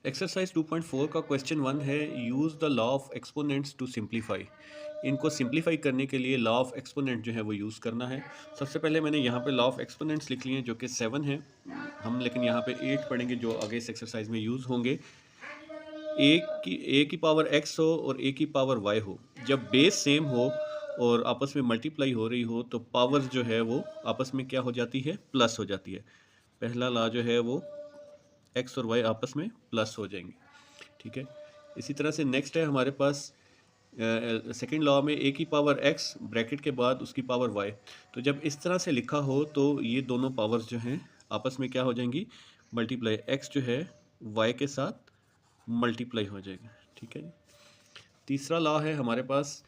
Exercise 2.4 का question 1 है, use the law of exponents to simplify. इनको सिंप्लीफाई करने के लिए लॉ ऑफ एक्सपोनेंट जो है वो यूज़ करना है। सबसे पहले मैंने यहाँ पे लॉ ऑफ एक्सपोनेंट्स लिख लिए हैं जो कि 7 है। हम लेकिन यहाँ पे 8 पढ़ेंगे जो आगे इस एक्सरसाइज में यूज़ होंगे। ए की पावर x हो और a की पावर y हो, जब बेस सेम हो और आपस में मल्टीप्लाई हो रही हो तो पावर्स जो है वो आपस में क्या हो जाती है, प्लस हो जाती है। पहला लॉ जो है वो x और y आपस में प्लस हो जाएंगे, ठीक है। इसी तरह से नेक्स्ट है हमारे पास सेकेंड लॉ में a की पावर x ब्रैकेट के बाद उसकी पावर y। तो जब इस तरह से लिखा हो तो ये दोनों पावर्स जो हैं आपस में क्या हो जाएंगी, मल्टीप्लाई। x जो है y के साथ मल्टीप्लाई हो जाएगा, ठीक है जी। तीसरा लॉ है हमारे पास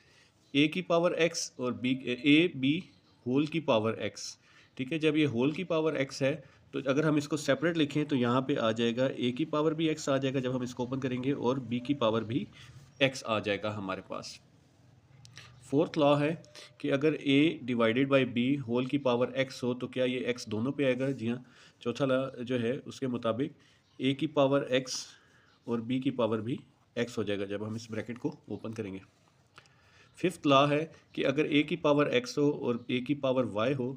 a की पावर x और b होल की पावर x, ठीक है। जब ये होल की पावर x है तो अगर हम इसको सेपरेट लिखें तो यहाँ पे आ जाएगा a की पावर भी x आ जाएगा जब हम इसको ओपन करेंगे, और b की पावर भी x आ जाएगा हमारे पास। फोर्थ लॉ है कि अगर a divided by b whole की पावर x हो तो क्या ये x दोनों पे आएगा, जी हाँ। चौथा लॉ जो है उसके मुताबिक a की पावर x और b की पावर भी x हो जाएगा जब हम इस ब्रैकेट को ओपन करेंगे। फिफ्थ लॉ है कि अगर a की पावर x हो और a की पावर y हो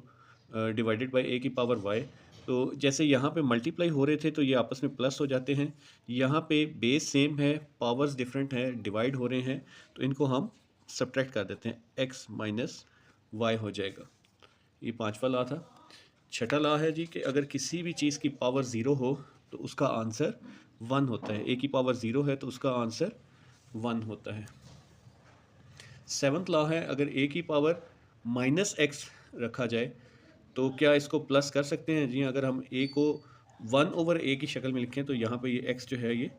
डिवाइडेड बाय a की पावर y, तो जैसे यहाँ पे मल्टीप्लाई हो रहे थे तो ये आपस में प्लस हो जाते हैं। यहाँ पे बेस सेम है, पावर्स डिफरेंट है, डिवाइड हो रहे हैं, तो इनको हम सब्ट्रैक्ट कर देते हैं, x माइनस वाई हो जाएगा। ये पांचवा लॉ था। छठा लॉ है जी कि अगर किसी भी चीज़ की पावर ज़ीरो हो तो उसका आंसर 1 होता है। a की पावर ज़ीरो है तो उसका आंसर 1 होता है। सेवन्थ लॉ है अगर a की पावर माइनस एक्स रखा जाए तो क्या इसको प्लस कर सकते हैं, जी हाँ। अगर हम a को 1/a की शक्ल में लिखें तो यहाँ पे ये x जो है ये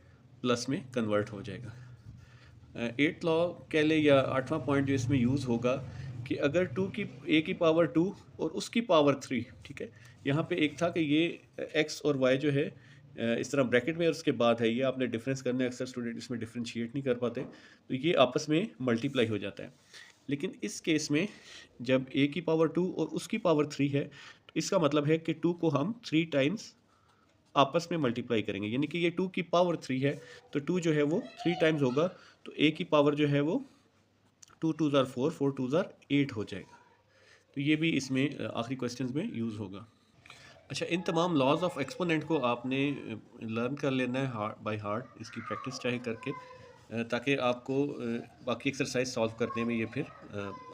प्लस में कन्वर्ट हो जाएगा। एट्थ लॉ कह ले या आठवां पॉइंट जो इसमें यूज़ होगा कि अगर a की पावर 2 और उसकी पावर 3, ठीक है। यहाँ पे एक था कि ये x और y जो है इस तरह ब्रैकेट में और उसके बाद है, ये आपने डिफरेंस करना है। अक्सर स्टूडेंट इसमें डिफ्रेंशिएट नहीं कर पाते, तो ये आपस में मल्टीप्लाई हो जाता है। लेकिन इस केस में जब a की पावर 2 और उसकी पावर 3 है तो इसका मतलब है कि 2 को हम 3 टाइम्स आपस में मल्टीप्लाई करेंगे, यानी कि ये 2 की पावर 3 है तो 2 जो है वो 3 टाइम्स होगा, तो a की पावर जो है वो 2 2 ज़ार 4, 4 2 ज़ार 8 हो जाएगा। तो ये भी इसमें आखिरी क्वेश्चंस में यूज़ होगा। अच्छा, इन तमाम लॉज ऑफ एक्सपोनेंट को आपने लर्न कर लेना है बाय हार्ट, इसकी प्रैक्टिस चाहे करके, ताकि आपको बाकी एक्सरसाइज सॉल्व करने में ये फिर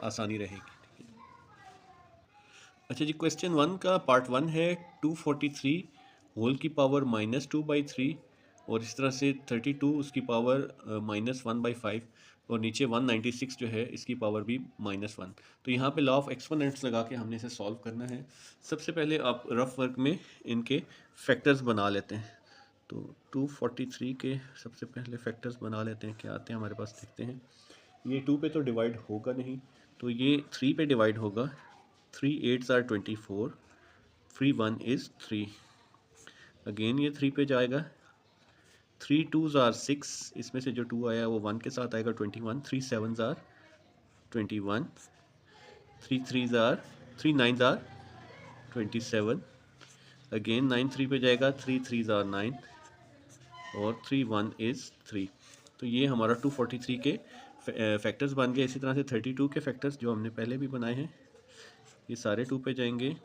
आसानी रहेगी। अच्छा जी, क्वेश्चन 1 का पार्ट 1 है 243 होल की पावर -2/3, और इस तरह से 32 उसकी पावर -1/5, और नीचे 196 जो है इसकी पावर भी -1। तो यहाँ पे लॉ ऑफ एक्सपोनेंट्स लगा के हमने इसे सॉल्व करना है। सबसे पहले आप रफ वर्क में इनके फैक्टर्स बना लेते हैं। तो 243 के सबसे पहले फैक्टर्स बना लेते हैं, क्या आते हैं हमारे पास देखते हैं। ये 2 पे तो डिवाइड होगा नहीं, तो ये 3 पे डिवाइड होगा। 3 8s are 24, 3 1 is 3, अगेन ये 3 पे जाएगा। 3 2s are 6, इसमें से जो 2 आया वो 1 के साथ आएगा 21, 3 7s are 21, 3 3s are 3 9s are 27, again 9 3 पे जाएगा, 3 3s are 9, और 3 1 is 3। तो ये हमारा 243 के फैक्टर्स बन गए। इसी तरह से 32 के फैक्टर्स जो हमने पहले भी बनाए हैं ये सारे 2 पे जाएंगे।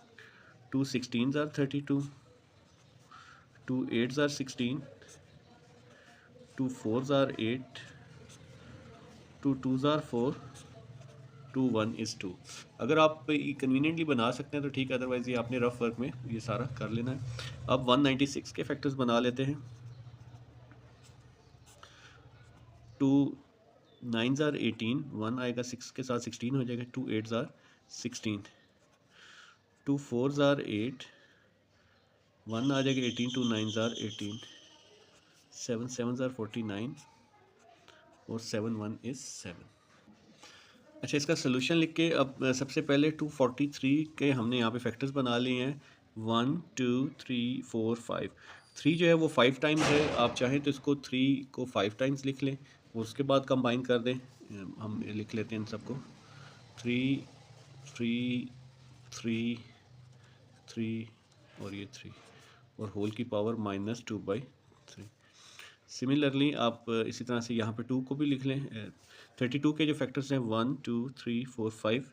2 16s are 32, 2 8s are 16, 2 4s are 8, 2 2s are 4, 2 1 is 2। अगर आप कन्वीनियंटली बना सकते हैं तो ठीक है, अदरवाइज ये आपने रफ वर्क में ये सारा कर लेना है। अब 196 के फैक्टर्स बना लेते हैं। 2 9s are 18, 1 आएगा 6 के साथ 16 हो जाएगा, 2 8s are 16, 2 4s are 8, 1 आ जाएगा 18, 2 9s are 18, 7 7s are 49, और 7 1 is 7। अच्छा, इसका सोल्यूशन लिख के अब सबसे पहले 243 के हमने यहाँ पे फैक्टर्स बना लिए हैं। 1 2 3 4 5। 3 जो है वो 5 टाइम्स है, आप चाहें तो इसको 3 को 5 टाइम्स लिख लें और उसके बाद कंबाइन कर दें। हम लिख लेते हैं इन सबको, 3 3 3 3 और ये 3, और होल की पावर -2/3। सिमिलरली आप इसी तरह से यहाँ पे 2 को भी लिख लें। 32 के जो फैक्टर्स हैं 1 2 3 4 5,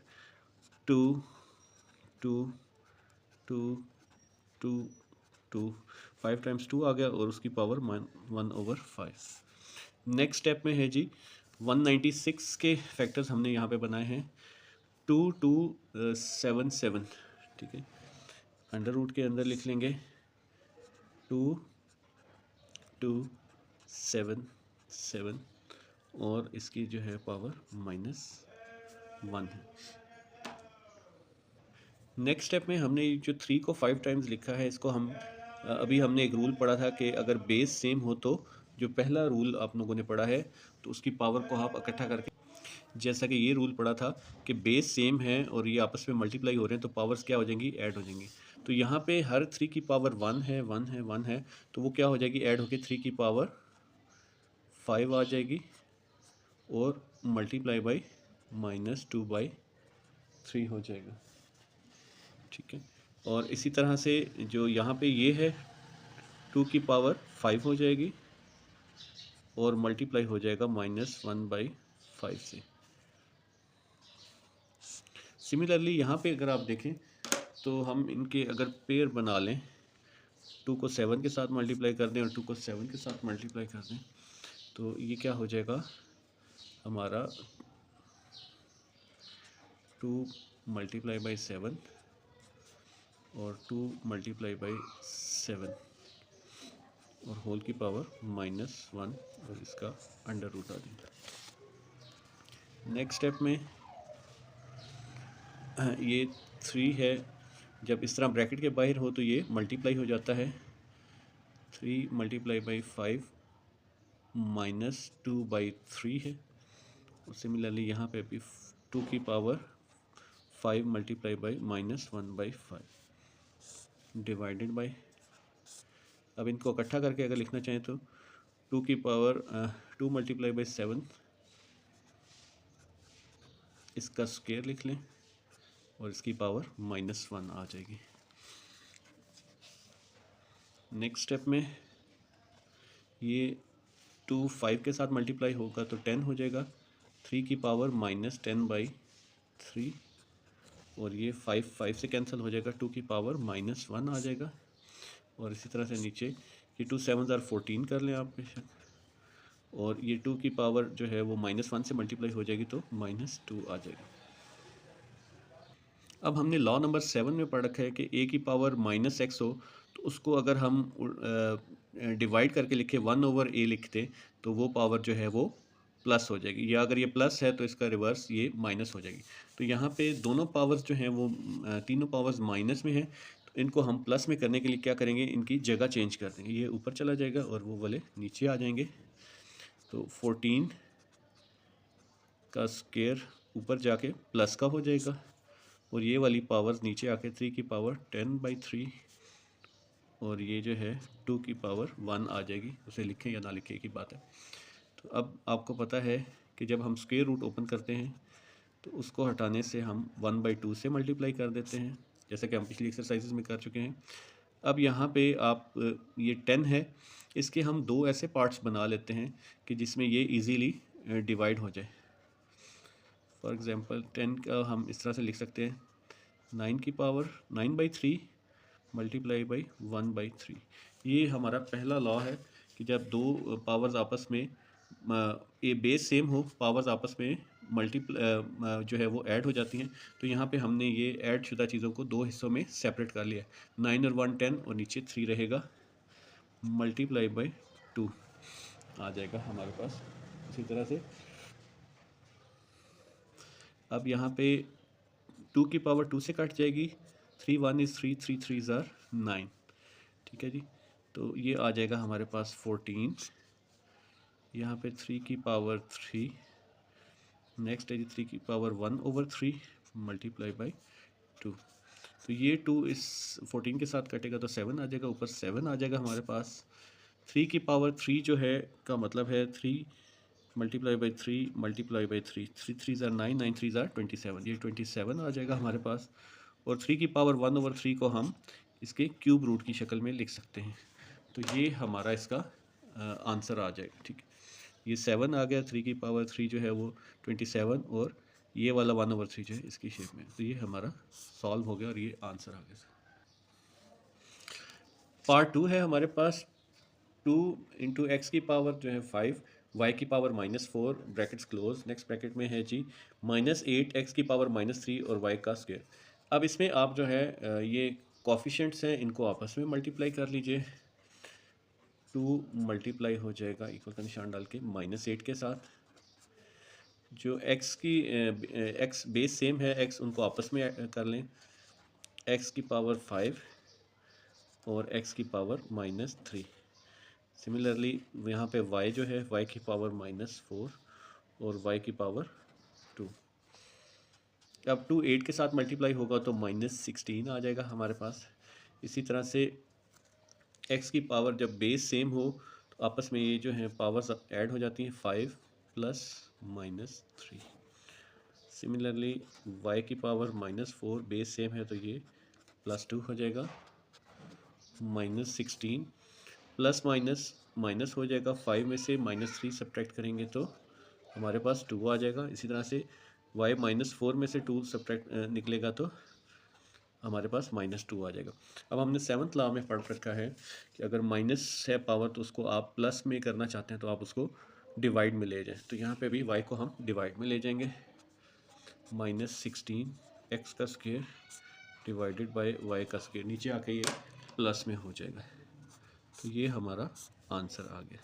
2 2 2 2 2, 5 टाइम्स 2 आ गया और उसकी पावर 1/5। नेक्स्ट स्टेप में है जी 196 के फैक्टर्स हमने यहाँ पे बनाए हैं 2 2 7 7, ठीक है। अंडर रूट के अंदर लिख लेंगे 2 2 7 7 और इसकी जो है पावर -1 है। नेक्स्ट स्टेप में हमने जो 3 को 5 टाइम्स लिखा है इसको हम अभी हमने एक रूल पढ़ा था कि अगर बेस सेम हो तो जो पहला रूल आप लोगों ने पढ़ा है तो उसकी पावर को आप इकट्ठा करके, जैसा कि ये रूल पढ़ा था कि बेस सेम है और ये आपस में मल्टीप्लाई हो रहे हैं तो पावर्स क्या हो जाएंगी, ऐड हो जाएंगी। तो यहाँ पे हर 3 की पावर 1 है 1 है 1 है, तो वो क्या हो जाएगी, ऐड होके 3 की पावर 5 आ जाएगी और मल्टीप्लाई बाई -2/3 हो जाएगा, ठीक है। और इसी तरह से जो यहाँ पे ये है 2 की पावर 5 हो जाएगी और मल्टीप्लाई हो जाएगा -1/5 से। सिमिलरली यहाँ पे अगर आप देखें तो हम इनके अगर पेयर बना लें, 2 को 7 के साथ मल्टीप्लाई कर दें और 2 को 7 के साथ मल्टीप्लाई कर दें, तो ये क्या हो जाएगा हमारा 2 मल्टीप्लाई बाई 7 और 2 मल्टीप्लाई बाई 7 और होल की पावर -1 और इसका अंडर रूट आ जाएगा। नेक्स्ट स्टेप में ये 3 है, जब इस तरह ब्रैकेट के बाहर हो तो ये मल्टीप्लाई हो जाता है, 3 मल्टीप्लाई बाई 5 -2/3 है। और सिमिलरली यहाँ पे भी 2 की power 5 multiply by -1/5 divided by, अब इनको इकट्ठा करके अगर लिखना चाहें तो 2 की पावर 2 मल्टीप्लाई बाई 7, इसका स्क्वायर लिख लें और इसकी पावर -1 आ जाएगी। नेक्स्ट स्टेप में ये 2 5 के साथ मल्टीप्लाई होगा तो 10 हो जाएगा, 3 की पावर -10/3 और ये 5 5 से कैंसिल हो जाएगा, 2 की पावर -1 आ जाएगा। और इसी तरह से नीचे ये 2 7 are 14 कर लें आप बेशक, और ये 2 की पावर जो है वो -1 से मल्टीप्लाई हो जाएगी तो -2 आ जाएगा। अब हमने लॉ नंबर 7 में पढ़ रखा है कि a की पावर -x हो तो उसको अगर हम डिवाइड करके लिखे 1/a लिखते तो वो पावर जो है वो प्लस हो जाएगी, या अगर ये प्लस है तो इसका रिवर्स ये माइनस हो जाएगी। तो यहाँ पे दोनों पावर्स जो हैं वो तीनों पावर्स माइनस में हैं, तो इनको हम प्लस में करने के लिए क्या करेंगे, इनकी जगह चेंज कर देंगे, ये ऊपर चला जाएगा और वो वाले नीचे आ जाएंगे। तो 14 का स्क्वायर ऊपर जाके प्लस का हो जाएगा और ये वाली पावर्स नीचे आके 3 की पावर 10/3 और ये जो है 2 की पावर 1 आ जाएगी, उसे लिखें या ना लिखें की बात है। तो अब आपको पता है कि जब हम स्क्वायर रूट ओपन करते हैं तो उसको हटाने से हम 1/2 से मल्टीप्लाई कर देते हैं, जैसा कि हम पिछली एक्सरसाइजेज में कर चुके हैं। अब यहाँ पे आप ये 10 है, इसके हम दो ऐसे पार्ट्स बना लेते हैं कि जिसमें ये इजीली डिवाइड हो जाए। फॉर एग्जांपल 10 का हम इस तरह से लिख सकते हैं 9 की पावर 9/3 मल्टीप्लाई बाई 1/3। ये हमारा पहला लॉ है कि जब दो पावर्स आपस में ये बेस सेम हो, पावर्स आपस में जो है वो ऐड हो जाती हैं। तो यहाँ पे हमने ये ऐड शुदा चीज़ों को दो हिस्सों में सेपरेट कर लिया है, 9 और 1 10 और नीचे 3 रहेगा, मल्टीप्लाई बाई 2 आ जाएगा हमारे पास। इसी तरह से अब यहाँ पे 2 की पावर 2 से कट जाएगी, 3 1 is 3 3 3s are 9, ठीक है जी। तो ये आ जाएगा हमारे पास 14, यहाँ पे 3 की पावर 3, नेक्स्ट है जी 3 की पावर 1/3 मल्टीप्लाई बाई 2। तो ये 2 इस 14 के साथ कटेगा तो 7 आ जाएगा, ऊपर 7 आ जाएगा हमारे पास। 3 की पावर 3 जो है का मतलब है 3 multiply by 3 multiply by 3, 3 3s are 9 9 3s are 27, ये 27 आ जाएगा हमारे पास। और 3 की पावर 1/3 को हम इसके क्यूब रूट की शक्ल में लिख सकते हैं। तो ये हमारा इसका आंसर आ जाएगा। ठीक है, ये 7 आ गया, 3 की पावर 3 जो है वो 27, और ये वाला 1/3 जो है इसकी शेप में, तो ये हमारा सॉल्व हो गया और ये आंसर आ गया। पार्ट 2 है हमारे पास। 2 इंटू एक्स की पावर जो है 5, वाई की power -4, brackets close, next bracket में है जी -8 एक्स की पावर -3 और वाई का स्क्वायर। अब इसमें आप जो है ये कॉफिशेंट्स हैं, इनको आपस में मल्टीप्लाई कर लीजिए। 2 मल्टीप्लाई हो जाएगा इक्वल का निशान डाल के -8 के साथ। जो एक्स की एक्स बेस सेम है, एक्स उनको आपस में कर लें, एक्स की पावर 5 और एक्स की पावर -3। सिमिलरली यहाँ पे y जो है y की पावर -4 और y की पावर 2। अब 2 8 के साथ मल्टीप्लाई होगा तो -16 आ जाएगा हमारे पास। इसी तरह से x की पावर जब बेस सेम हो तो आपस में ये जो है पावर्स ऐड हो जाती हैं, 5 प्लस -3। सिमिलरली y की पावर -4 बेस सेम है तो ये +2 हो जाएगा, -16 प्लस माइनस माइनस हो जाएगा, 5 में से -3 सब्ट्रैक्ट करेंगे तो हमारे पास 2 आ जाएगा। इसी तरह से y -4 में से 2 सब्ट्रैक्ट निकलेगा तो हमारे पास -2 आ जाएगा। अब हमने 7th लॉ में पढ़ रखा है कि अगर माइनस है पावर तो उसको आप प्लस में करना चाहते हैं तो आप उसको डिवाइड में ले जाएं। तो यहाँ पे भी y को हम डिवाइड में ले जाएंगे, -16 एक्स का स्क्वायर डिवाइडेड बाय y का स्क्वायर, नीचे आके ये प्लस में हो जाएगा। तो ये हमारा आंसर आ गया।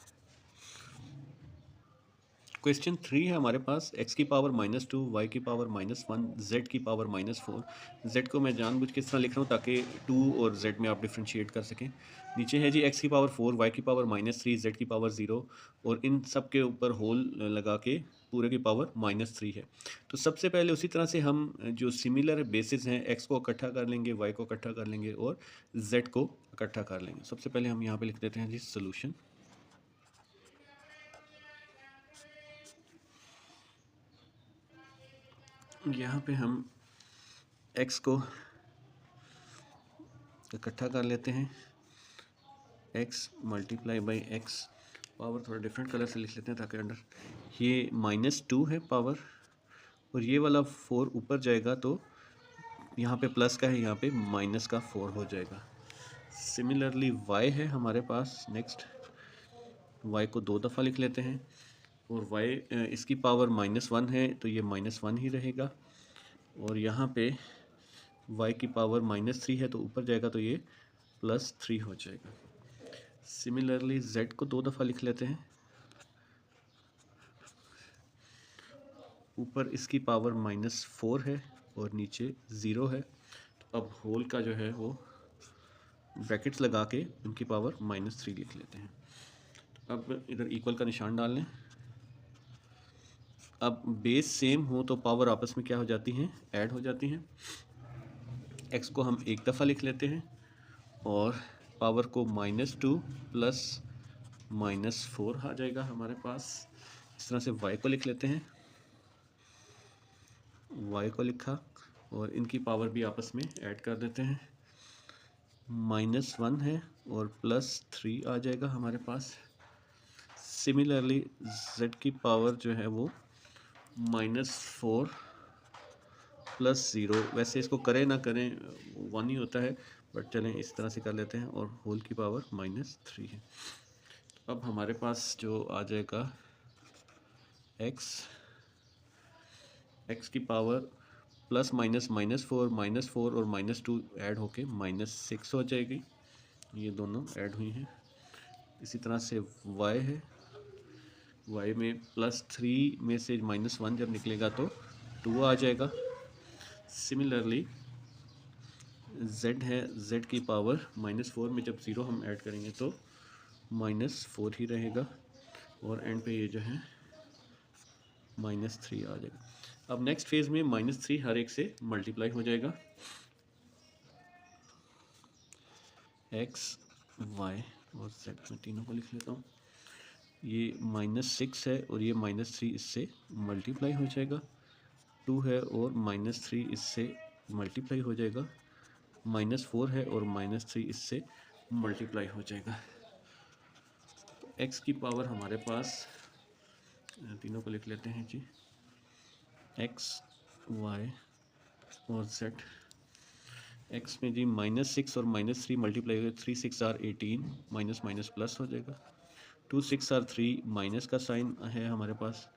क्वेश्चन 3 है हमारे पास, x की पावर -2, y की पावर -1, z की पावर -4। z को मैं जानबूझ के इस तरह लिख रहा हूँ ताकि 2 और z में आप डिफ्रेंशिएट कर सकें। नीचे है जी x की पावर 4, y की पावर -3, z की पावर 0, और इन सब के ऊपर होल लगा के पूरे की पावर -3 है। तो सबसे पहले उसी तरह से हम जो सिमिलर बेसिस हैं, x को इकट्ठा कर लेंगे, y को इकट्ठा कर लेंगे और z को इकट्ठा कर लेंगे। सबसे पहले हम यहाँ पे लिख देते हैं जी सोल्यूशन। यहाँ पे हम x को इकट्ठा कर लेते हैं, x multiply by x, power थोड़ा डिफरेंट कलर से लिख लेते हैं ताकि अंडर, ये -2 है पावर, और ये वाला 4 ऊपर जाएगा तो यहाँ पे प्लस का है, यहाँ पे माइनस का 4 हो जाएगा। सिमिलरली y है हमारे पास, नेक्स्ट y को 2 दफ़ा लिख लेते हैं, और y इसकी पावर -1 है तो ये -1 ही रहेगा, और यहाँ पे y की पावर -3 है तो ऊपर जाएगा तो ये +3 हो जाएगा। सिमिलरली z को 2 दफ़ा लिख लेते हैं, ऊपर इसकी पावर -4 है और नीचे 0 है, तो अब होल का जो है वो ब्रैकेट्स लगा के इनकी पावर -3 लिख लेते हैं। अब इधर इक्वल का निशान डाल लें। अब बेस सेम हो तो पावर आपस में क्या हो जाती हैं, ऐड हो जाती हैं। x को हम 1 दफ़ा लिख लेते हैं और पावर को -2 प्लस -4 आ जाएगा हमारे पास। इस तरह से y को लिख लेते हैं, y को लिखा और इनकी पावर भी आपस में ऐड कर देते हैं, -1 है और +3 आ जाएगा हमारे पास। सिमिलरली z की पावर जो है वो -4 प्लस 0, वैसे इसको करें ना करें 1 ही होता है, बट चलें इस तरह से कर लेते हैं, और होल की पावर -3 है। अब हमारे पास जो आ जाएगा x की पावर प्लस माइनस -4 और -2 ऐड होके -6 हो जाएगी, ये दोनों ऐड हुई हैं। इसी तरह से y है, y में +3 में से -1 जब निकलेगा तो 2 आ जाएगा। सिमिलरली z है, z की पावर -4 में जब 0 हम ऐड करेंगे तो -4 ही रहेगा, और एंड पे ये जो है -3 आ जाएगा। अब नेक्स्ट फेज में -3 हर एक से मल्टीप्लाई हो जाएगा, x y और z में तीनों को लिख लेता हूँ। ये -6 है और ये -3 इससे मल्टीप्लाई हो जाएगा, 2 है और -3 इससे मल्टीप्लाई हो जाएगा, -4 है और -3 इससे मल्टीप्लाई हो जाएगा। x की पावर हमारे पास तीनों को लिख लेते हैं जी, x y और z। x में जी -6 और -3 मल्टीप्लाई हो, 3 6 आर 18, माइनस माइनस प्लस हो जाएगा। 2 6 आर 3, माइनस का साइन है हमारे पास।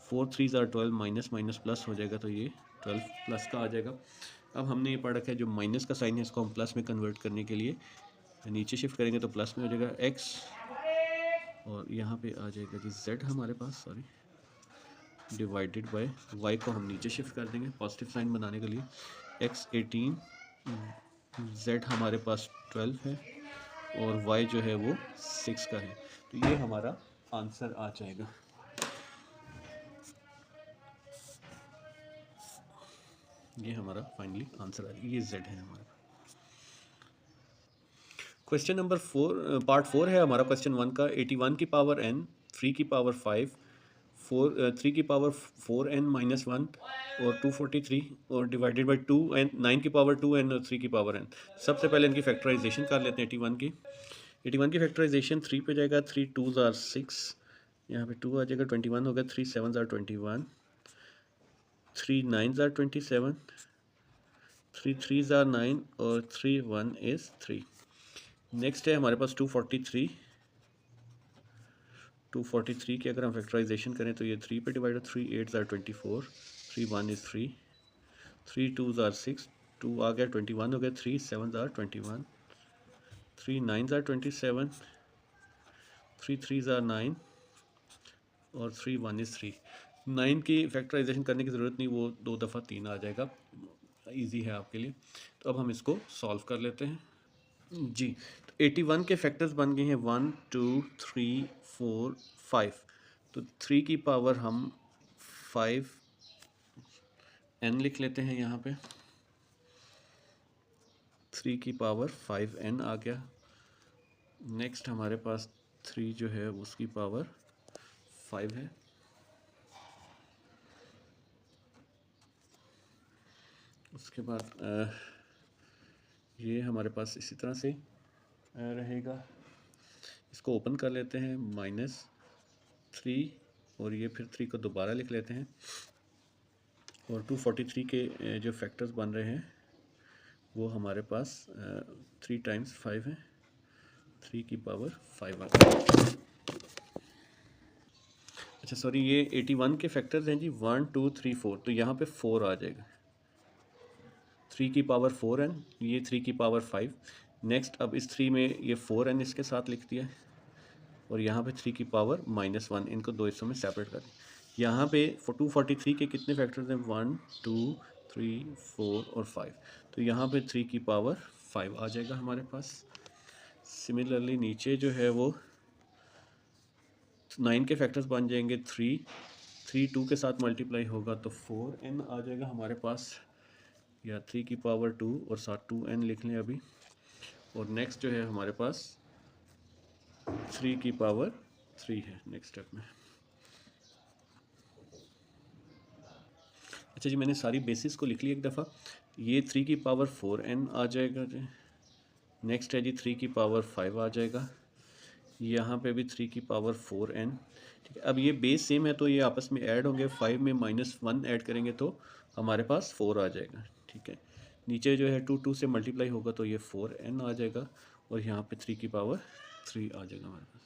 4 3 आर 12, माइनस माइनस प्लस हो जाएगा, तो ये 12 प्लस का आ जाएगा। अब हमने ये पढ़ रखा है जो माइनस का साइन है इसको हम प्लस में कन्वर्ट करने के लिए नीचे शिफ्ट करेंगे तो प्लस में हो जाएगा x, और यहाँ पे आ जाएगा जी z हमारे पास, सॉरी, डिवाइडेड बाय y को हम नीचे शिफ्ट कर देंगे पॉजिटिव साइन बनाने के लिए। x 18, z हमारे पास 12 है और y जो है वो 6 का है। तो ये हमारा आंसर आ जाएगा। ये हमारा फाइनली आंसर आ जाएगा, ये z है हमारा। क्वेश्चन नंबर 4, पार्ट 4 है हमारा क्वेश्चन 1 का। 81 की पावर n, 3 की पावर 5, 3 की पावर 4n माइनस 1 और 243 और डिवाइडेड बाई 2n, 9 की पावर 2n और 3 की पावर n। सबसे पहले इनकी फैक्टराइजेशन कर लेते हैं 81 की। 81 की फैक्टराइजेशन 3 पे जाएगा, 3 2s आर 6, यहाँ पे 2 आ जाएगा, 21 हो गया, 3 7s are 21, 3 9s are 27, 3 3s are 9 और 3 1 इज़ 3। नेक्स्ट है हमारे पास 243। 243 की अगर हम फैक्टराइजेशन करें तो ये 3 पे divide, 3 8s are 24, 3 1 is 3, 3 2s are 6, 2 आ गया, 21 हो गया, 3 7s are 21, 3 9s are 27, 3 3s are 9 और 3 1 इज़ 3। 9 की फैक्टराइजेशन करने की ज़रूरत नहीं, वो 2 दफ़ा 3 आ जाएगा, इजी है आपके लिए। तो अब हम इसको सॉल्व कर लेते हैं जी। तो 81 के फैक्टर्स बन गए हैं 1 2 3 4 5। तो 3 की पावर हम 5n लिख लेते हैं यहाँ पे। 3 की पावर 5n आ गया। नेक्स्ट हमारे पास 3 जो है उसकी पावर 5 है। उसके बाद ये हमारे पास इसी तरह से रहेगा। इसको ओपन कर लेते हैं, -3 और ये फिर 3 को दोबारा लिख लेते हैं। और 243 के जो फैक्टर्स बन रहे हैं वो हमारे पास 3 टाइम्स 5 है, 3 की पावर 5 आ गया। अच्छा सॉरी, ये 81 के फैक्टर्स हैं जी 1 2 3 4, तो यहाँ पे 4 आ जाएगा। 3 की पावर 4n, ये 3 की पावर 5। नेक्स्ट अब इस 3 में ये 4n इसके साथ लिख दिया और यहाँ पे 3 की पावर -1, इनको दो हिस्सों में सेपरेट कर दिया। यहाँ पे 243 के कितने फैक्टर्स हैं, 1 2 3 4 और 5, तो यहाँ पे 3 की पावर 5 आ जाएगा हमारे पास। सिमिलरली नीचे जो है वो 9 के फैक्टर्स बन जाएंगे, 3 2 के साथ मल्टीप्लाई होगा तो 4n आ जाएगा हमारे पास, या 3 की पावर 2 और साथ 2n लिख लें अभी। और नेक्स्ट जो है हमारे पास 3 की पावर 3 है नेक्स्ट स्टेप में। अच्छा जी, मैंने सारी बेसिस को लिख ली एक दफ़ा। ये 3 की पावर 4n आ जाएगा जी। नेक्स्ट है जी 3 की पावर 5 आ जाएगा। यहाँ पे भी 3 की पावर 4n। ठीक है, अब ये बेस सेम है तो ये आपस में ऐड होंगे। 5 में -1 ऐड करेंगे तो हमारे पास 4 आ जाएगा। ठीक है, नीचे जो है 2 2 से मल्टीप्लाई होगा तो ये 4n आ जाएगा और यहाँ पे 3 की पावर 3 आ जाएगा हमारे पास।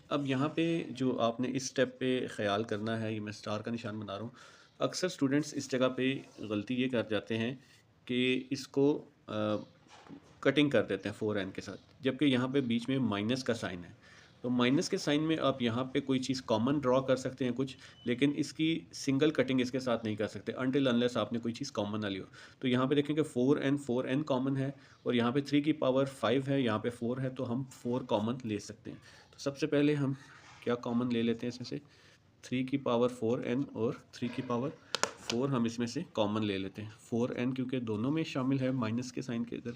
अब यहाँ पे जो आपने इस स्टेप पे ख्याल करना है, ये मैं स्टार का निशान बना रहा हूँ। अक्सर स्टूडेंट्स इस जगह पे गलती ये कर जाते हैं कि इसको कटिंग कर देते हैं 4n के साथ, जबकि यहाँ पे बीच में माइनस का साइन है। तो माइनस के साइन में आप यहाँ पे कोई चीज़ कॉमन ड्रॉ कर सकते हैं कुछ, लेकिन इसकी सिंगल कटिंग इसके साथ नहीं कर सकते अनटिल अनलेस आपने कोई चीज़ कॉमन ना ली हो। तो यहाँ पे देखेंगे 4n कॉमन है और यहाँ पे 3 की पावर 5 है, यहाँ पे 4 है, तो हम 4 कॉमन ले सकते हैं। तो सबसे पहले हम क्या कॉमन ले लेते हैं इसमें से, 3 की पावर 4n और 3 की पावर 4 हम इसमें से कॉमन ले लेते हैं। 4n क्योंकि दोनों में शामिल है माइनस के साइन के इधर,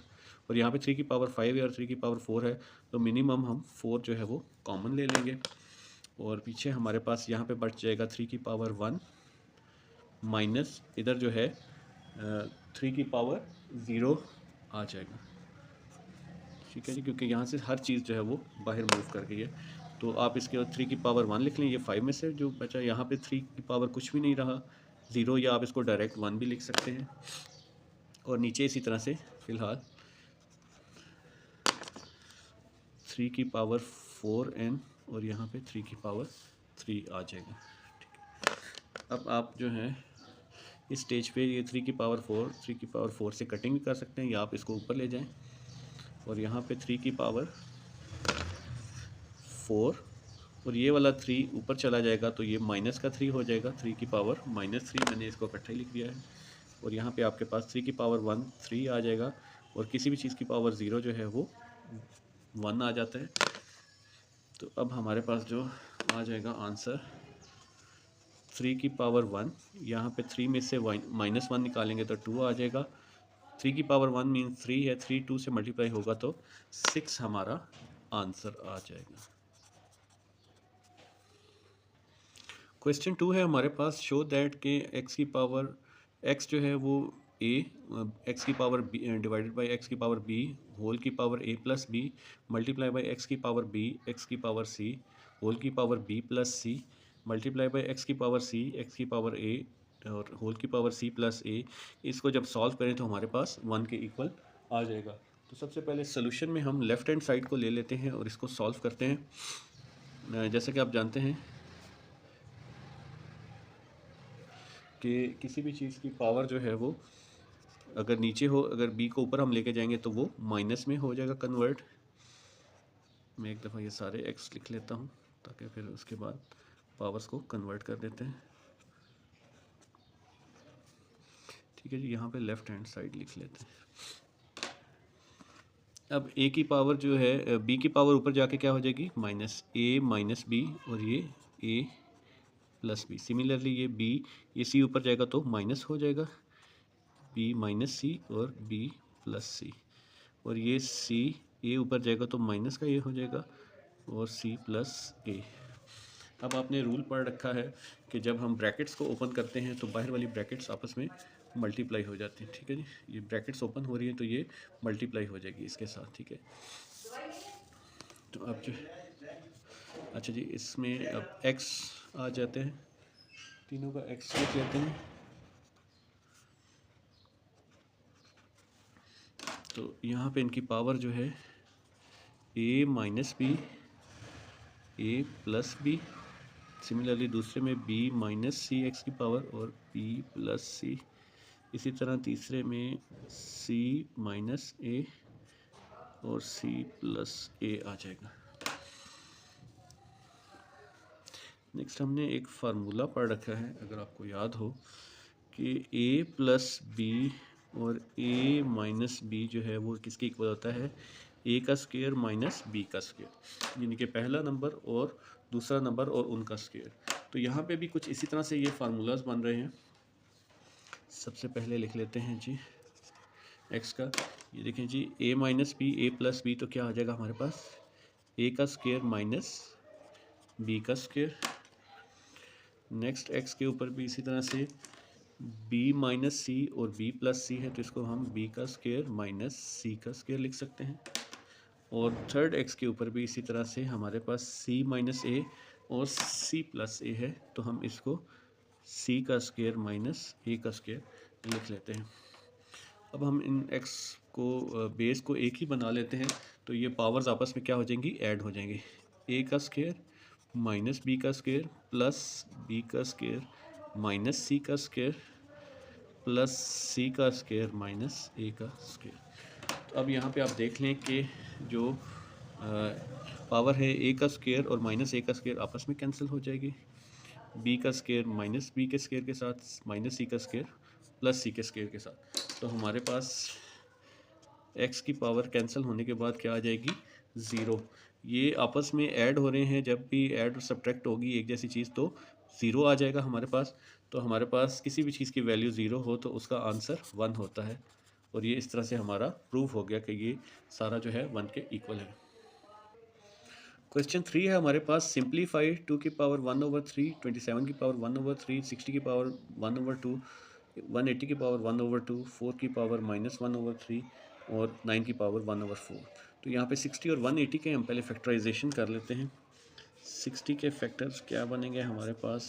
और यहाँ पे 3 की पावर 5 है और 3 की पावर 4 है, तो मिनिमम हम 4 जो है वो कॉमन ले लेंगे। और पीछे हमारे पास यहाँ पे बच जाएगा 3 की पावर 1 माइनस इधर जो है 3 की पावर 0 आ जाएगा। ठीक है जी, क्योंकि यहाँ से हर चीज़ जो है वो बाहर मूव कर गई है। तो आप इसके 3 की पावर 1 लिख लें, ये 5 में से जो बचा यहाँ पे 3 की पावर कुछ भी नहीं रहा, 0, या आप इसको डायरेक्ट 1 भी लिख सकते हैं। और नीचे इसी तरह से फ़िलहाल 3 की पावर 4n और यहाँ पे 3 की पावर 3 आ जाएगा। अब आप जो है इस स्टेज पे ये 3 की पावर 4 से कटिंग भी कर सकते हैं, या आप इसको ऊपर ले जाएं और यहाँ पे 3 की पावर 4 और ये वाला 3 ऊपर चला जाएगा तो ये माइनस का 3 हो जाएगा, 3 की पावर -3, मैंने इसको इकट्ठा ही लिख दिया है। और यहाँ पे आपके पास 3 की पावर 1 3 आ जाएगा, और किसी भी चीज़ की पावर 0 जो है वो 1 आ जाता है। तो अब हमारे पास जो आ जाएगा आंसर 3 की पावर 1, यहाँ पे 3 में से -1 निकालेंगे तो 2 आ जाएगा। 3 की पावर 1 मीन 3 है, 3 2 से मल्टीप्लाई होगा तो 6 हमारा आंसर आ जाएगा। क्वेश्चन 2 है हमारे पास, शो दैट के x की पावर x जो है वो a, x की power b divided by x की पावर b होल की power a plus b multiply by x की पावर b x की पावर c होल की power b plus c multiply by x की पावर c x की power a और whole की power c plus a। इसको जब सॉल्व करें तो हमारे पास 1 के इक्वल आ जाएगा। तो सबसे पहले सोल्यूशन में हम लेफ़्ट हैंड साइड को ले लेते हैं और इसको सॉल्व करते हैं। जैसे कि आप जानते हैं कि किसी भी चीज़ की पावर जो है वो अगर नीचे हो, अगर b को ऊपर हम लेके जाएंगे तो वो माइनस में हो जाएगा कन्वर्ट। मैं एक दफ़ा ये सारे x लिख लेता हूँ ताकि फिर उसके बाद पावर्स को कन्वर्ट कर देते हैं। ठीक है जी, यहाँ पे लेफ़्ट हैंड साइड लिख लेते हैं। अब a की पावर जो है b की पावर ऊपर जाके क्या हो जाएगी, -a माइनस b, और ये a प्लस b। सिमिलरली ये b, ये c ऊपर जाएगा तो माइनस हो जाएगा, b माइनस सी और b प्लस सी, और ये c a ऊपर जाएगा तो माइनस का a हो जाएगा और c प्लस a। अब आपने रूल पढ़ रखा है कि जब हम ब्रैकेट्स को ओपन करते हैं तो बाहर वाली ब्रैकेट्स आपस में मल्टीप्लाई हो जाती हैं। ठीक है जी, ये ब्रैकेट्स ओपन हो रही है तो ये मल्टीप्लाई हो जाएगी इसके साथ। ठीक है, तो अब जो अच्छा जी, इसमें अब x आ जाते हैं, तीनों का x लिख लेते हैं। तो यहाँ पे इनकी पावर जो है a minus B, a plus B, similarly दूसरे में b माइनस सी एक्स की पावर और b प्लस सी, इसी तरह तीसरे में c माइनस a और c प्लस a आ जाएगा। नेक्स्ट हमने एक फार्मूला पढ़ रखा है, अगर आपको याद हो, कि a प्लस बी और a माइनस बी जो है वो किसके इक्वल होता है, a का स्क्वायर माइनस b का स्क्वायर, यानी कि पहला नंबर और दूसरा नंबर और उनका स्क्वायर। तो यहाँ पे भी कुछ इसी तरह से ये फार्मूलाज बन रहे हैं। सबसे पहले लिख लेते हैं जी x का, ये देखें जी a minus B, a plus B, तो क्या आ जाएगा हमारे पास a का स्क्वायर माइनस b का स्क्वायर। नेक्स्ट x के ऊपर भी इसी तरह से b माइनस सी और b प्लस सी है तो इसको हम b का स्क्वायर माइनस c का स्क्वायर लिख सकते हैं। और थर्ड x के ऊपर भी इसी तरह से हमारे पास c माइनस a और c प्लस a है तो हम इसको c का स्क्वायर माइनस a का स्क्वायर लिख लेते हैं। अब हम इन x को बेस को एक ही बना लेते हैं तो ये पावर्स आपस में क्या हो जाएंगी, ऐड हो जाएंगे। a का स्क्वायर माइनस b का स्क्वायर प्लस b का स्क्वायर माइनस c का स्क्वायर प्लस c का स्क्वायर माइनस a का स्क्वायर। तो अब यहाँ पे आप देख लें कि जो पावर है a का स्क्वायर और माइनस a का स्क्वायर आपस में कैंसिल हो जाएगी, b का स्क्वायर माइनस b के स्क्वायर के साथ माइनस c का स्क्वायर प्लस c के स्क्वायर के साथ। तो हमारे पास x की पावर कैंसिल होने के बाद क्या आ जाएगी, 0। ये आपस में ऐड हो रहे हैं, जब भी ऐड और सब्ट्रैक्ट होगी एक जैसी चीज़ तो 0 आ जाएगा हमारे पास। तो हमारे पास किसी भी चीज़ की वैल्यू 0 हो तो उसका आंसर 1 होता है, और ये इस तरह से हमारा प्रूफ हो गया कि ये सारा जो है 1 के इक्वल है। क्वेश्चन 3 है हमारे पास, सिंप्लीफाई 2 की पावर 1/3, 27 की पावर 1/3, 60 की पावर 1/2, 180 की पावर 1/2, 4 की पावर -1/3 और 9 की पावर 1/4। तो यहाँ पे 60 और 180 के हम पहले फैक्टराइजेशन कर लेते हैं। 60 के फैक्टर्स क्या बनेंगे हमारे पास?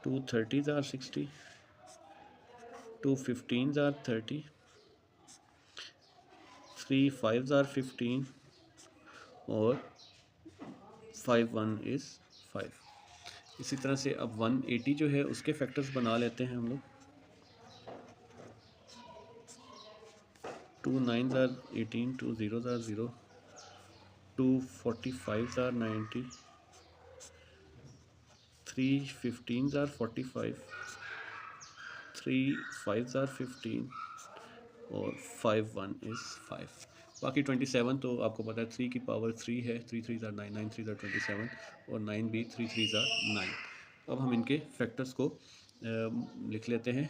2 30s are 60, 2 15s are 30, 3 5s are 15 और 5 1 इज़ 5। इसी तरह से अब 180 जो है उसके फैक्टर्स बना लेते हैं हम लोग। 2 9s are 18, 2 0s are 0, 2 45s are 90, 3 15s are 45, 3 5s are 15 और 5 1 इज़ 5। बाकी 27 तो आपको पता है 3 की पावर 3 है, 3 3s आर 9, 9 3s आर 27 और 9 भी 3 3s आर 9। अब हम इनके फैक्टर्स को लिख लेते हैं।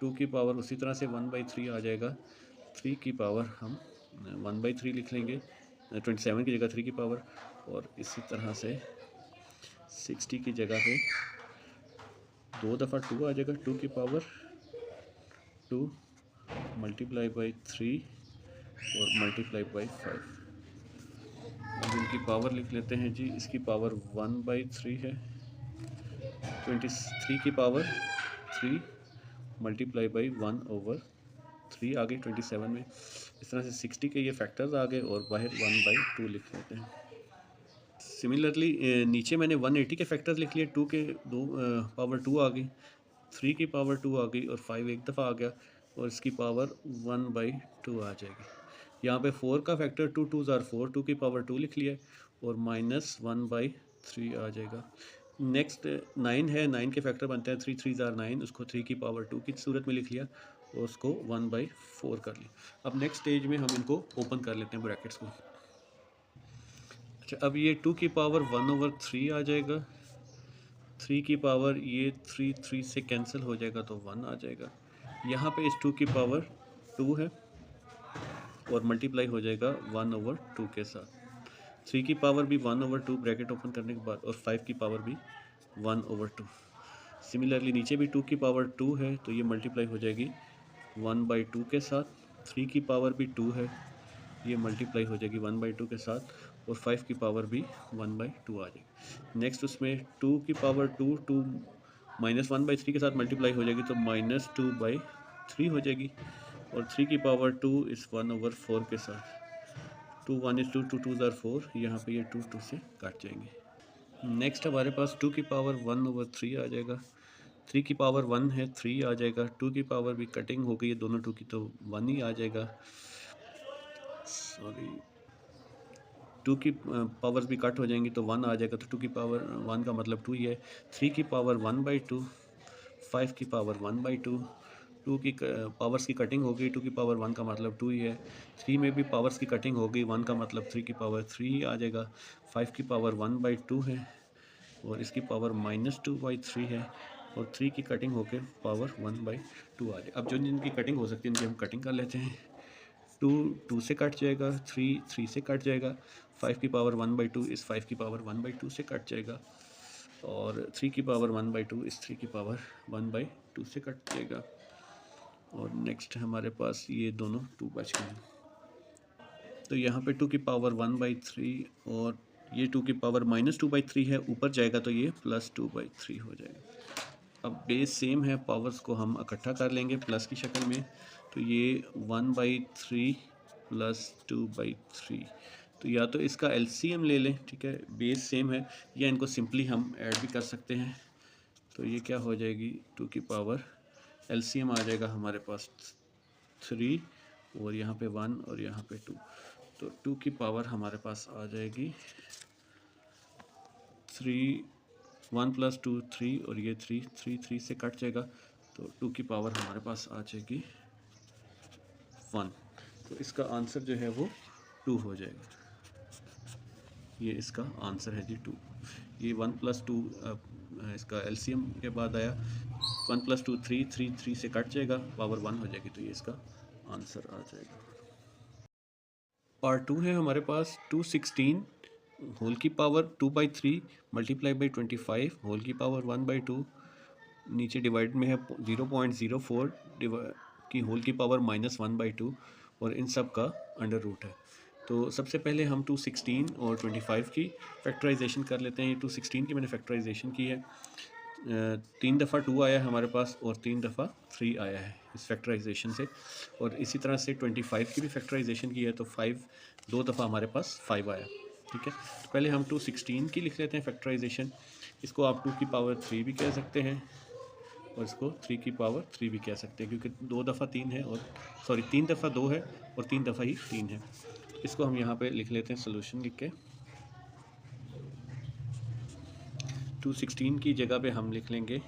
2 की पावर उसी तरह से 1/3 आ जाएगा। 3 की पावर हम 1/3 लिख लेंगे, 27 की जगह 3 की पावर, और इसी तरह से 60 की जगह पे 2 दफ़ा 2 आ जाएगा, 2 की पावर 2 मल्टीप्लाई बाई 3 और मल्टीप्लाई बाई 5। अब इनकी पावर लिख लेते हैं जी। इसकी पावर 1/3 है, 23 की पावर 3 मल्टीप्लाई बाई 1/3 आ गई 27 में। इस तरह से 60 के ये फैक्टर्स आ गए और बाहर 1/2 लिख लेते हैं। सिमिलरली नीचे मैंने 180 के फैक्टर्स लिख लिए। 2 के पावर 2 आ गई, 3 की पावर 2 आ गई और 5 एक दफ़ा आ गया और इसकी पावर 1/2 आ जाएगी। यहाँ पे 4 का फैक्टर 2 2s आर 4, 2 की पावर 2 लिख लिया और -1/3 आ जाएगा। नेक्स्ट 9 है, 9 के फैक्टर बनते हैं 3 3s आर 9, उसको 3 की पावर 2 की सूरत में लिख लिया और उसको 1/4 कर लिया। अब नेक्स्ट स्टेज में हम इनको ओपन कर लेते हैं ब्रैकेट्स को। अच्छा, अब ये 2 की पावर 1/3 आ जाएगा, 3 की पावर ये 3 3 से कैंसिल हो जाएगा तो 1 आ जाएगा। यहाँ पे इस 2 की पावर 2 है और मल्टीप्लाई हो जाएगा 1/2 के साथ। 3 की पावर भी 1/2 ब्रैकेट ओपन करने के बाद और 5 की पावर भी 1/2। सिमिलरली नीचे भी 2 की पावर 2 है तो ये मल्टीप्लाई हो जाएगी 1/2 के साथ। 3 की पावर भी 2 है, ये मल्टीप्लाई हो जाएगी 1/2 के साथ और 5 की पावर भी 1/2 आ जाएगी। नेक्स्ट उसमें 2 की पावर 2 -1/3 के साथ मल्टीप्लाई हो जाएगी तो -2/3 हो जाएगी और 3 की पावर 2 इस 1/4 के साथ। 2 1 इज 2, 2 2s आर 4, यहाँ पे ये 2 2 से काट जाएंगे। नेक्स्ट हमारे पास 2 की पावर 1/3 आ जाएगा, 3 की पावर 1 है 3 आ जाएगा, 2 की पावर भी कटिंग हो गई है दोनों 2 की तो 1 ही आ जाएगा। सॉरी, 2 की पावर्स भी कट हो जाएंगी तो 1 आ जाएगा, तो 2 की पावर 1 का मतलब 2 ही है। 3 की पावर 1/2, 5 की पावर 1/2, 2 की पावर्स की कटिंग हो गई, 2 की पावर 1 का मतलब 2 ही है। 3 में भी पावर्स की कटिंग हो गई, 1 का मतलब 3 की पावर 3 ही आ जाएगा। 5 की पावर 1/2 है और इसकी पावर -2/3 है और 3 की कटिंग होकर पावर 1/2 आ जाए। अब जो जिनकी कटिंग हो सकती है इनकी हम कटिंग कर लेते हैं। 2 2 से कट जाएगा, 3 3 से कट जाएगा, 5 की पावर 1/2 इस 5 की पावर 1/2 से कट जाएगा और 3 की पावर 1/2 इस 3 की पावर 1/2 से कट जाएगा। और नेक्स्ट हमारे पास ये दोनों 2 बच गए हैं, तो यहाँ पे 2 की पावर 1/3 और ये 2 की पावर -2/3 है, ऊपर जाएगा तो ये +2/3 हो जाएगा। अब बेस सेम है, पावर्स को हम इकट्ठा कर लेंगे प्लस की शक्ल में, तो ये 1/3 + 2/3, तो या तो इसका एलसीएम ले लें, ठीक है, बेस सेम है, या इनको सिंपली हम ऐड भी कर सकते हैं। तो ये क्या हो जाएगी, 2 की पावर एलसीएम आ जाएगा हमारे पास 3 और यहाँ पे 1 और यहाँ पे 2, तो 2 की पावर हमारे पास आ जाएगी 3, 1 + 2 3 और ये 3 3 3 से कट जाएगा तो 2 की पावर हमारे पास आ जाएगी 1। तो इसका आंसर जो है वो 2 हो जाएगा। ये इसका आंसर है जी 2। ये 1 + 2 इसका एलसीएम के बाद आया, 1 + 2 3 3 3 से कट जाएगा, पावर 1 हो जाएगी, तो ये इसका आंसर आ जाएगा। पार्ट 2 है हमारे पास 216 होल की पावर 2/3 मल्टीप्लाई बाई 25 होल की पावर 1/2, नीचे डिवाइड में है 0.04 की होल की पावर -1/2 और इन सब का अंडर रूट है। तो सबसे पहले हम 216 और 25 की फैक्टराइजेशन कर लेते हैं। 216 की मैंने फैक्टराइजेशन की है, 3 दफ़ा 2 आया है हमारे पास और 3 दफ़ा 3 आया है इस फैक्टराइजेशन से। और इसी तरह से 25 की भी फैक्टराइजेशन की है, तो 5 2 दफ़ा हमारे पास 5 आया। ठीक है, तो पहले हम 216 की लिख लेते हैं फैक्टराइजेशन। इसको आप 2 की पावर 3 भी कह सकते हैं और इसको 3 की पावर 3 भी कह सकते हैं, क्योंकि 2 दफ़ा 3 है और 3 दफ़ा 2 है और 3 दफ़ा ही 3 है। इसको हम यहाँ पे लिख लेते हैं सोल्यूशन लिख के। 216 की जगह पे हम लिख लेंगे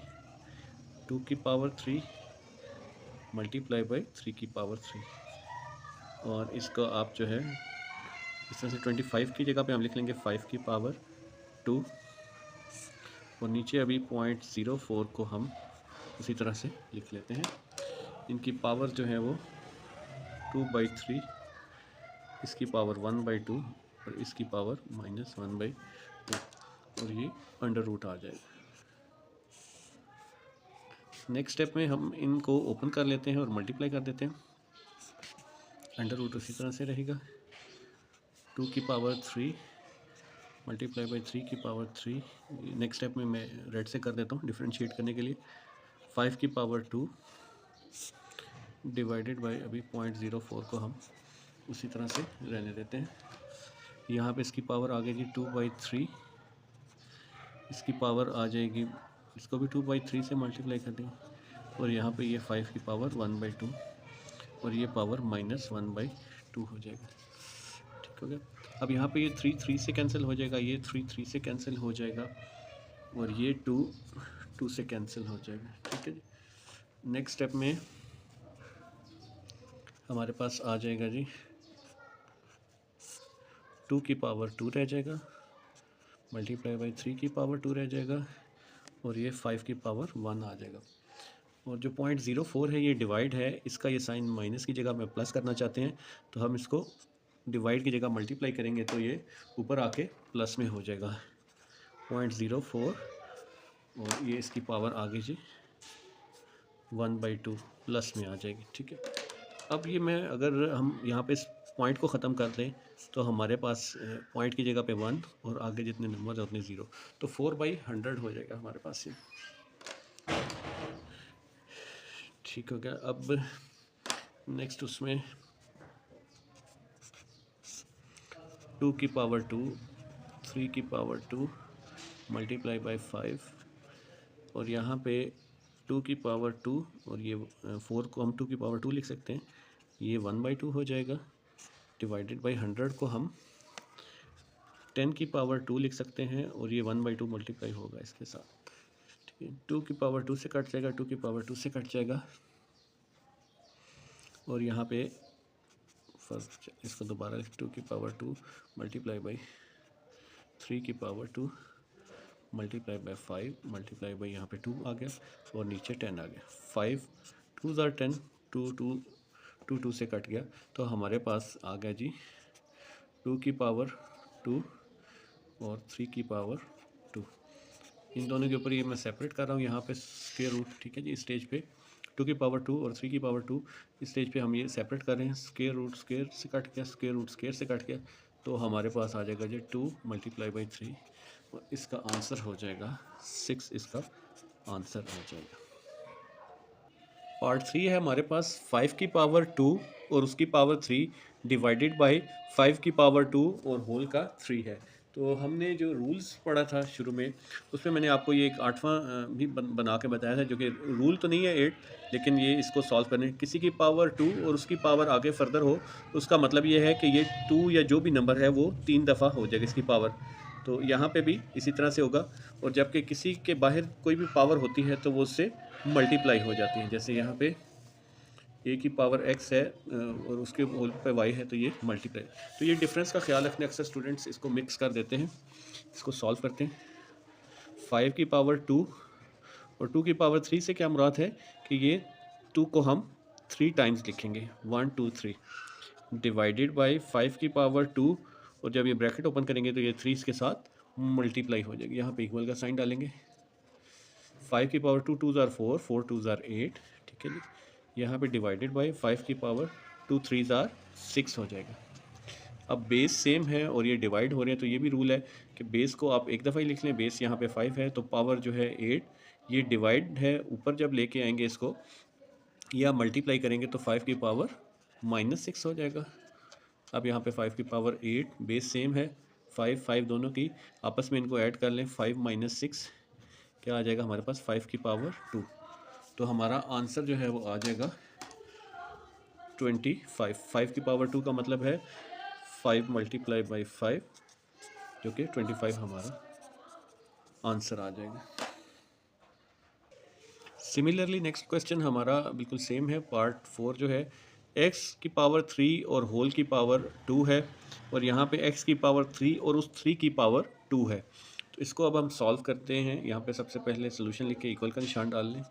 2 की पावर 3 मल्टीप्लाई बाई 3 की पावर 3। और इसको आप जो है इस तरह से 25 की जगह पे हम लिख लेंगे 5 की पावर 2। और नीचे अभी 0.04 को हम उसी तरह से लिख लेते हैं। इनकी पावर जो है वो 2/3, इसकी पावर 1/2 और इसकी पावर -1/2, और ये अंडर रूट आ जाएगा। नेक्स्ट स्टेप में हम इनको ओपन कर लेते हैं और मल्टीप्लाई कर देते हैं। अंडर रूट उसी तरह से रहेगा, 2 की पावर 3 मल्टीप्लाई बाई 3 की पावर 3। नेक्स्ट स्टेप में मैं रेड से कर देता हूँ डिफ्रेंशिएट करने के लिए। 5 की पावर 2 डिवाइडेड बाई अभी 0.04 को हम उसी तरह से रहने देते हैं। यहाँ पे इसकी पावर आ गई 2/3, इसकी पावर आ जाएगी, इसको भी 2/3 से मल्टीप्लाई कर देंगे और यहाँ पे ये 5 की पावर 1/2 और ये पावर -1/2 हो जाएगा। ठीक हो गया। अब यहाँ पे ये 3 से कैंसिल हो जाएगा, ये 3 से कैंसिल हो जाएगा और ये 2 से कैंसिल हो जाएगा। ठीक है जी। नेक्स्ट स्टेप में हमारे पास आ जाएगा जी 2 की पावर 2 रह जाएगा मल्टीप्लाई बाई 3 की पावर 2 रह जाएगा और ये 5 की पावर 1 आ जाएगा। और जो 0.04 है ये डिवाइड है, इसका ये साइन माइनस की जगह में प्लस करना चाहते हैं, तो हम इसको डिवाइड की जगह मल्टीप्लाई करेंगे तो ये ऊपर आके प्लस में हो जाएगा 0.04 और ये इसकी पावर आगे जी 1/2 प्लस में आ जाएगी। ठीक है, अब ये मैं अगर हम यहाँ पे इस पॉइंट को ख़त्म कर दें तो हमारे पास पॉइंट की जगह पे 1 और आगे जितने नंबर है उतने 0, तो 4/100 हो जाएगा हमारे पास ये। ठीक हो गया। अब नेक्स्ट उसमें 2 की पावर 2 3 की पावर 2 मल्टीप्लाई बाई 5 और यहाँ पे 2 की पावर 2 और ये 4 को हम 2 की पावर 2 लिख सकते हैं, ये 1/2 हो जाएगा डिवाइडेड बाई 100 को हम 10 की पावर 2 लिख सकते हैं और ये 1/2 मल्टीप्लाई होगा इसके साथ। ठीक है, 2 की पावर 2 से कट जाएगा, 2 की पावर 2 से कट जाएगा और यहाँ पे फर्स्ट इसको दोबारा 2 की पावर 2 मल्टीप्लाई बाई 3 की power 2 multiply by 5 multiply by यहाँ पे 2 आ गया और नीचे 10 आ गया। 5 2 ज़ार 10, 2 से कट गया, तो हमारे पास आ गया जी 2 की पावर 2 और 3 की पावर 2। इन दोनों के ऊपर ये मैं सेपरेट कर रहा हूँ यहाँ पे स्क्वायर रूट। ठीक है जी, इस स्टेज पे 2 की पावर 2 और 3 की पावर 2 इस स्टेज पे हम ये सेपरेट कर रहे हैं। स्क्वायर रूट स्क्वायर से कट गया, स्क्वायर रूट स्क्वायर से कट गया, तो हमारे पास आ जाएगा जी 2 मल्टीप्लाई बाई 3 और इसका आंसर हो जाएगा 6। इसका आंसर हो जाएगा। पार्ट 3 है हमारे पास 5 की पावर 2 और उसकी पावर 3 डिवाइडेड बाई 5 की पावर 2 और होल का 3 है। तो हमने जो रूल्स पढ़ा था शुरू में उसमें मैंने आपको ये एक 8वां भी बना के बताया था, जो कि रूल तो नहीं है 8, लेकिन ये इसको सॉल्व करने किसी की पावर 2 और उसकी पावर आगे फर्दर हो तो उसका मतलब ये है कि ये 2 या जो भी नंबर है वो 3 दफ़ा हो जाएगा इसकी पावर। तो यहाँ पे भी इसी तरह से होगा, और जबकि किसी के बाहर कोई भी पावर होती है तो वो उससे मल्टीप्लाई हो जाती है। जैसे यहाँ पे ए की पावर x है और उसके होल पे y है, तो ये मल्टीप्लाई। तो ये डिफरेंस का ख्याल रखने अक्सर स्टूडेंट्स इसको मिक्स कर देते हैं। इसको सॉल्व करते हैं। 5 की पावर 2 और 2 की पावर 3 से क्या मुराद है कि ये 2 को हम 3 टाइम्स लिखेंगे, 1 2 3 डिवाइडेड बाई 5 की पावर 2 और जब ये ब्रैकेट ओपन करेंगे तो ये 3 इसके साथ मल्टीप्लाई हो जाएगी। यहाँ पे इक्वल का साइन डालेंगे। 5 की पावर 2 2 ज़ार 4 4 2 ज़ार 8। ठीक है जी, यहाँ पे डिवाइडेड बाई 5 की पावर 2 3 ज़ार 6 हो जाएगा। अब बेस सेम है और ये डिवाइड हो रहे हैं, तो ये भी रूल है कि बेस को आप एक दफ़ा ही लिख लें। बेस यहाँ पे 5 है तो पावर जो है 8, ये डिवाइड है, ऊपर जब लेके आएंगे इसको या मल्टीप्लाई करेंगे तो 5 की पावर -6 हो जाएगा। अब यहाँ पे 5 की पावर 8, बेस सेम है, 5 दोनों की आपस में इनको ऐड कर लें, 5 - 6 क्या आ जाएगा हमारे पास, 5 की पावर 2। तो हमारा आंसर जो है वो आ जाएगा 25। 5 की पावर 2 का मतलब है 5 मल्टीप्लाई बाई 5, जो कि 25 हमारा आंसर आ जाएगा। सिमिलरली नेक्स्ट क्वेश्चन हमारा बिल्कुल सेम है, पार्ट 4 जो है, x की पावर 3 और होल की पावर 2 है, और यहाँ पे x की पावर 3 और उस 3 की पावर 2 है। तो इसको अब हम सॉल्व करते हैं। यहाँ पे सबसे पहले सोल्यूशन लिख के इक्वल का निशान डाल लें,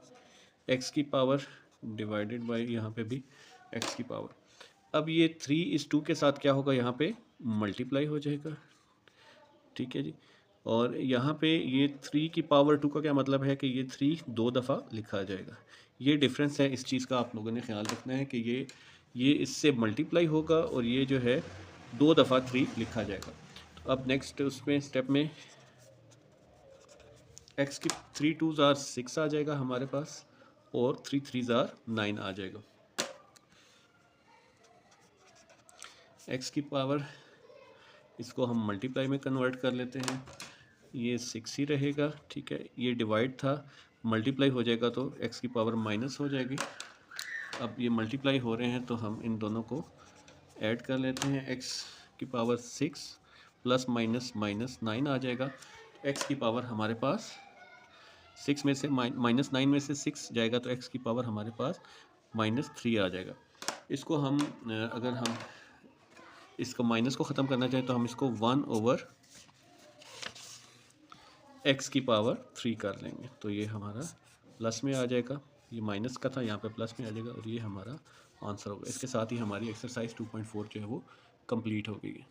x की पावर डिवाइडेड बाई यहाँ पे भी x की पावर। अब ये 3:2 के साथ क्या होगा, यहाँ पे मल्टीप्लाई हो जाएगा, ठीक है जी। और यहाँ पे ये 3 की पावर 2 का क्या मतलब है कि ये 3 2 दफ़ा लिखा जाएगा। ये डिफरेंस है, इस चीज़ का आप लोगों ने ख्याल रखना है कि ये इससे मल्टीप्लाई होगा और ये जो है 2 दफ़ा 3 लिखा जाएगा। तो अब नेक्स्ट उसमें स्टेप में x की 3 2s are 6 आ जाएगा हमारे पास, और 3 3s are 9 आ जाएगा। x की पावर, इसको हम मल्टीप्लाई में कन्वर्ट कर लेते हैं, ये 6 ही रहेगा, ठीक है। ये डिवाइड था, मल्टीप्लाई हो जाएगा तो x की पावर माइनस हो जाएगी। अब ये मल्टीप्लाई हो रहे हैं तो हम इन दोनों को ऐड कर लेते हैं, x की पावर 6 प्लस माइनस माइनस 9 आ जाएगा। x की पावर हमारे पास 6 में से -9 में से 6 जाएगा तो x की पावर हमारे पास -3 आ जाएगा। इसको हम अगर हम इसको माइनस को ख़त्म करना चाहें तो हम इसको 1/x की पावर 3 कर लेंगे, तो ये हमारा प्लस में आ जाएगा। ये माइनस का था, यहाँ पे प्लस में आ जाएगा, और ये हमारा आंसर होगा। इसके साथ ही हमारी एक्सरसाइज 2.4 जो है वो कंप्लीट हो गई है।